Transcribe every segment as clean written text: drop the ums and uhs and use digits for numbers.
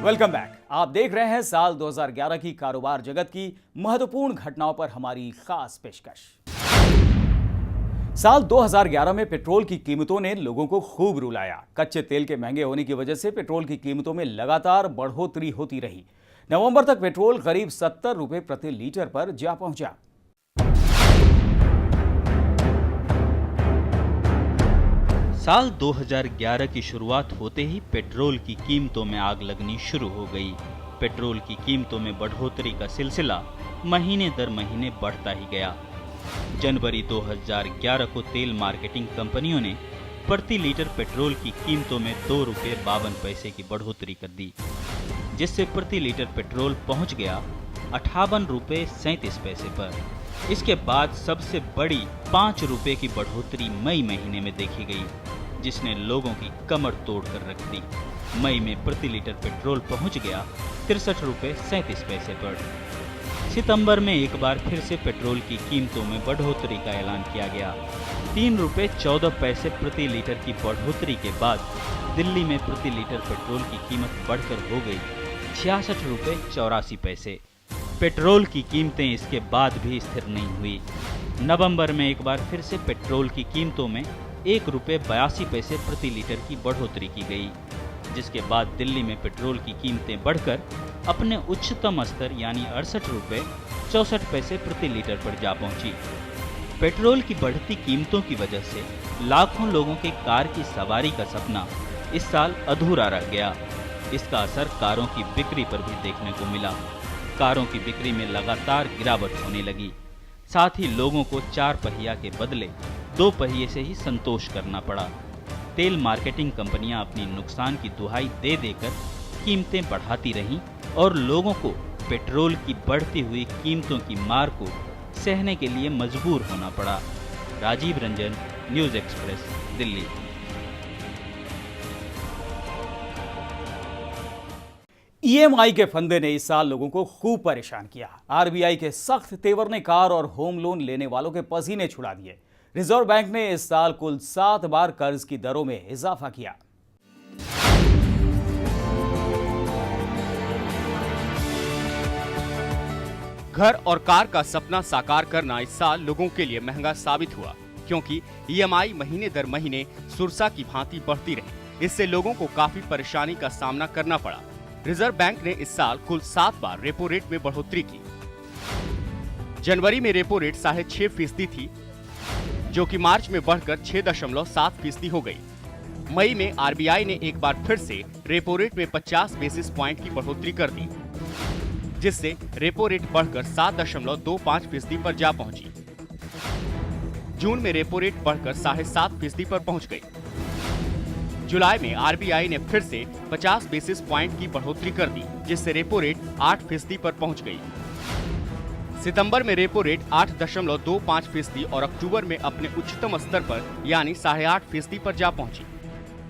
Welcome back. आप देख रहे हैं साल 2011 की कारोबार जगत की महत्वपूर्ण घटनाओं पर हमारी खास पेशकश। साल 2011 में पेट्रोल की कीमतों ने लोगों को खूब रुलाया। कच्चे तेल के महंगे होने की वजह से पेट्रोल की कीमतों में लगातार बढ़ोतरी होती रही। नवंबर तक पेट्रोल करीब 70 रुपए प्रति लीटर पर जा पहुंचा। साल 2011 की शुरुआत होते ही पेट्रोल की कीमतों में आग लगनी शुरू हो गई। पेट्रोल की कीमतों में बढ़ोतरी का सिलसिला महीने दर महीने बढ़ता ही गया। जनवरी 2011 को तेल मार्केटिंग कंपनियों ने प्रति लीटर पेट्रोल की कीमतों में 2 रुपये 52 पैसे की बढ़ोतरी कर दी, जिससे प्रति लीटर पेट्रोल पहुंच गया 58 रुपये 37 पैसे पर। इसके बाद सबसे बड़ी 5 रुपये की बढ़ोतरी मई महीने में देखी गई, जिसने लोगों की कमर तोड़ कर रख दी। मई में प्रति लीटर पेट्रोल पहुंच गया 63 रुपये 37 पैसे पर। सितंबर में एक बार फिर से पेट्रोल की कीमतों में बढ़ोतरी का ऐलान किया गया। 3 रुपये 14 पैसे प्रति लीटर की बढ़ोतरी के बाद दिल्ली में प्रति लीटर पेट्रोल की कीमत बढ़कर हो गई 66 रुपये 84 पैसे। पेट्रोल की कीमतें इसके बाद भी स्थिर नहीं हुई। नवंबर में एक बार फिर से पेट्रोल की कीमतों में 1 रुपये 82 पैसे प्रति लीटर की बढ़ोतरी की गई, जिसके बाद दिल्ली में पेट्रोल की कीमतें बढ़कर अपने उच्चतम स्तर यानी 68 रुपये 64 पैसे प्रति लीटर पर जा पहुंची। पेट्रोल की बढ़ती कीमतों की वजह से लाखों लोगों के कार की सवारी का सपना इस साल अधूरा रह गया। इसका असर कारों की बिक्री पर भी देखने को मिला। कारों की बिक्री में लगातार गिरावट होने लगी। साथ ही लोगों को 4 पहिया के बदले 2 पहिए से ही संतोष करना पड़ा। तेल मार्केटिंग कंपनियां अपनी नुकसान की दुहाई दे देकर कीमतें बढ़ाती रहीं और लोगों को पेट्रोल की बढ़ती हुई कीमतों की मार को सहने के लिए मजबूर होना पड़ा। Rajiv Ranjan, News Express, Delhi. EMI के फंदे ने इस साल लोगों को खूब परेशान किया। आरबीआई के सख्त तेवर ने कार और होम लोन लेने वालों के पसीने छुड़ा दिए। रिजर्व बैंक ने इस साल कुल 7 बार कर्ज की दरों में इजाफा किया। घर और कार का सपना साकार करना इस साल लोगों के लिए महंगा साबित हुआ, क्योंकि ईएमआई महीने दर महीने सुरसा की भांति बढ़ती रही। इससे लोगों को काफी परेशानी का सामना करना पड़ा। रिजर्व बैंक ने इस साल कुल 7 बार रेपो रेट में बढ़ोतरी की। जनवरी में रेपो रेट 6.5% थी, जो कि मार्च में बढ़कर 6.7% हो गई। मई में आरबीआई ने एक बार फिर से रेपो रेट में 50 बेसिस पॉइंट की बढ़ोतरी कर दी, जिससे रेपो रेट बढ़कर 7.25% पर जा पहुंची। जून में रेपो रेट बढ़कर 7.5% पर पहुंच गई। जुलाई में आरबीआई ने फिर से 50 बेसिस पॉइंट की बढ़ोतरी कर दी, जिससे रेपो रेट 8% पर पहुंच गई। सितंबर में रेपो रेट 8.25% और अक्टूबर में अपने उच्चतम स्तर पर यानी 8.5% पर जा पहुंची।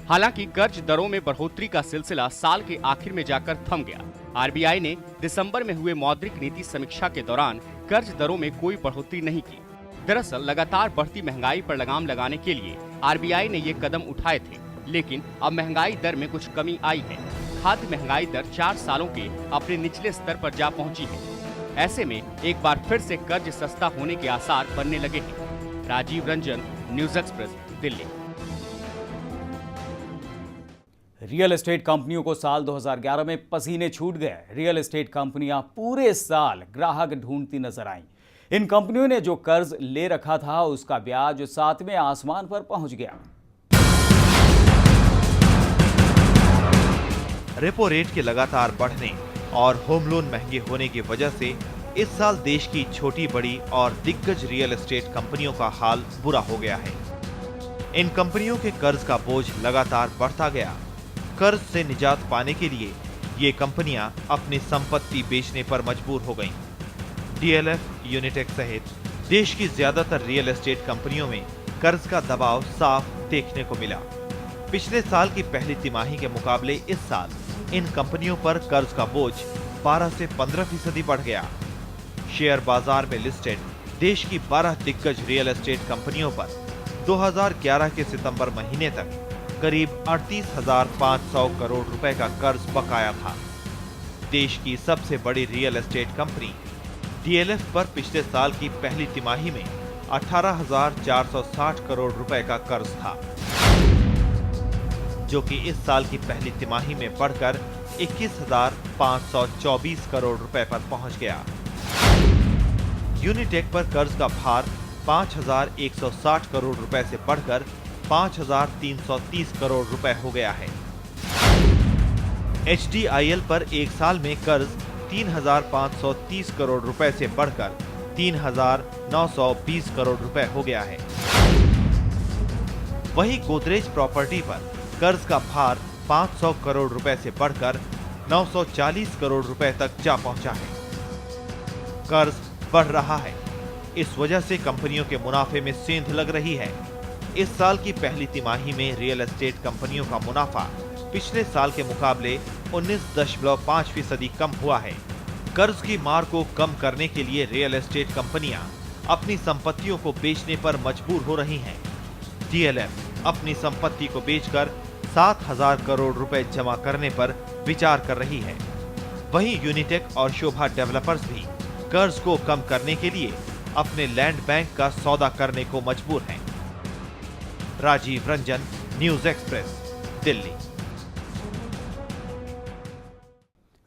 हालांकि कर्ज दरों में बढ़ोतरी का सिलसिला साल के आखिर में जाकर थम गया। आरबीआई ने दिसंबर में हुए मौद्रिक नीति समीक्षा के दौरान कर्ज दरों में कोई बढ़ोतरी नहीं की। दरअसल लगातार बढ़ती महंगाई पर लगाम लगाने के लिए आरबीआई ने ये कदम उठाए थे, लेकिन अब महंगाई दर में कुछ कमी आई है। खाद्य महंगाई दर 4 सालों के अपने निचले स्तर पर जा पहुंची है। ऐसे में एक बार फिर से कर्ज सस्ता होने के आसार बनने लगे हैं। Rajiv Ranjan, News Express, Delhi. Real estate कंपनियों को साल 2011 में पसीने छूट गए। रियल एस्टेट कंपनियां पूरे साल ग्राहक ढूंढती नजर आईं। इन कंपनियों ने जो कर्ज ले रखा था उसका ब्याज 7वें आसमान पर पहुंच गया। रेपो रेट के लगातार बढ़ने और होम लोन महंगे होने की वजह से इस साल देश की छोटी बड़ी और दिग्गज रियल एस्टेट कंपनियों का हाल बुरा हो गया है। इन कंपनियों के कर्ज का बोझ लगातार बढ़ता गया। कर्ज से निजात पाने के लिए ये कंपनियां अपनी संपत्ति बेचने पर मजबूर हो गईं। डीएलएफ, यूनिटेक सहित देश की ज्यादातर रियल एस्टेट कंपनियों में कर्ज का दबाव साफ देखने को मिला। पिछले साल की पहली तिमाही के मुकाबले इस साल इन कंपनियों पर कर्ज का बोझ 12 से 15% बढ़ गया। शेयर बाजार में लिस्टेड देश की 12 दिग्गज रियल एस्टेट कंपनियों पर 2011 के सितंबर महीने तक करीब 38,500 करोड़ रुपए का कर्ज बकाया था। देश की सबसे बड़ी रियल एस्टेट कंपनी DLF पर पिछले साल की पहली तिमाही में 18,460 करोड़ रुपए का कर्ज था, जो कि इस साल की पहली तिमाही में बढ़कर 21,524 करोड़ रुपए पर पहुंच गया। यूनिटेक पर कर्ज का भार 5,160 करोड़ रुपए से बढ़कर 5,330 करोड़ रुपए हो गया है। HDIL पर एक साल में कर्ज 3,530 करोड़ रुपए से बढ़कर 3,920 करोड़ रुपए हो गया है। वहीं गोदरेज प्रॉपर्टी पर कर्ज का भार 500 करोड़ रुपए से बढ़कर 940 करोड़ रुपए तक जा पहुंचा है। कर्ज बढ़ रहा है, इस वजह से कंपनियों के मुनाफे में सेंध लग रही है। इस साल की पहली तिमाही में रियल एस्टेट कंपनियों का मुनाफा पिछले साल के मुकाबले 19.5% कम हुआ है। कर्ज की मार को कम करने के लिए रियल एस्टेट कंपनियां अपनी संपत्तियों को बेचने पर मजबूर हो रही हैं। DLF अपनी संपत्ति को बेचकर 7,000 करोड़ रुपए जमा करने पर विचार कर रही है। वहीं यूनिटेक और शोभा डेवलपर्स भी कर्ज को कम करने के लिए अपने लैंड बैंक का सौदा करने को मजबूर हैं। Rajiv Ranjan, News Express, Delhi.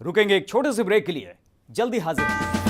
रुकेंगे एक छोटे से ब्रेक के लिए, जल्दी हाजिर हैं।